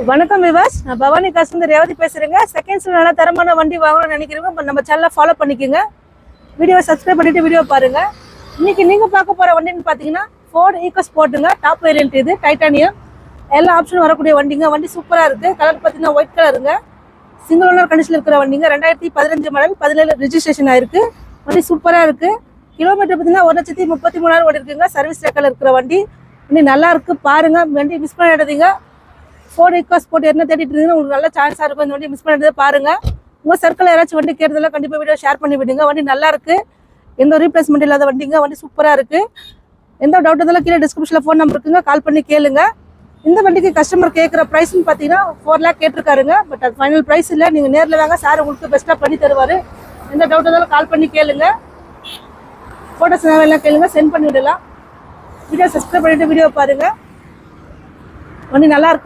வணக்கம் விவாஸ், நான் பவானி காசு ரேவதி பேசுறேங்க. செகண்ட்ஸ்ல நல்ல தரமான வண்டி வாங்கணும்னு நினைக்கிறவங்க நம்ம சேனலை ஃபாலோ பண்ணிக்கோங்க. வீடியோவை சப்ஸ்கிரைப் பண்ணிட்டு வீடியோ பாருங்க. இன்னைக்கு நீங்க பார்க்க போற வண்டின்னு பாத்தீங்கன்னா ஃபோர்ட் ஈகோஸ்போர்ட்டுங்க. டாப் வேரியன்ட் இது, டைட்டானியம். எல்லா ஆப்ஷனும் வரக்கூடிய வண்டிங்க. வண்டி சூப்பரா இருக்கு. கலர் பாத்தீங்கன்னா ஒயிட் கலருங்க. சிங்கிள் ஓனர் கண்டிஷன் இருக்கிற வண்டிங்க. 2015 மாடல், 17 ரெஜிஸ்ட்ரேஷன் ஆயிருக்கு. வண்டி சூப்பரா இருக்கு. கிலோமீட்டர் பார்த்தீங்கன்னா 1,33,000 ஓடி இருக்குங்க. சர்வீஸ் ரெக்கார்டில் இருக்கிற வண்டி. வண்டி நல்லா இருக்கு, பாருங்க. வண்டி மிஸ் பண்ணிடாதீங்க. ஃபோர்ட் ஈகோஸ்போர்ட் என்ன தேடிட்டு இருந்தீங்கன்னா உங்களுக்கு நல்ல சான்ஸாக இருக்கும். இந்த வண்டி மிஸ் பண்ணிட்டு பாருங்க. உங்கள் சர்க்கிள் யாராச்சும் வண்டி கேட்டதெல்லாம் கண்டிப்பாக வீடியோ ஷேர் பண்ணி விடுங்க. வண்டி நல்லா இருக்கு, எந்த ரீப்ளேஸ்மெண்ட் இல்லாத வண்டிங்க. வண்டி சூப்பராக இருக்கு. எந்த டவுட் இருந்தாலும் கீழே டிஸ்கிரிப்ஷனில் ஃபோன் நம்பர் இருக்குங்க, கால் பண்ணி கேளுங்க. இந்த வண்டிக்கு கஸ்டமர் கேட்குற ப்ரைஸ்ன்னு பார்த்தீங்கன்னா 4 lakh கேட்டிருக்காருங்க. பட் அது ஃபைனல் ப்ரைஸ் இல்லை. நீங்கள் நேரில் வாங்க, சார் உங்களுக்கு பெஸ்ட்டாக பண்ணி தருவார். எந்த டவுட் இருந்தாலும் கால் பண்ணி கேளுங்க. ஃபோட்டோஸ் எல்லாம் கேளுங்க, சென்ட் பண்ணி விடலாம். வீடியோ சப்ஸ்கிரைப் பண்ணிட்டு வீடியோ பாருங்க. வண்டி நல்லா இருக்கு.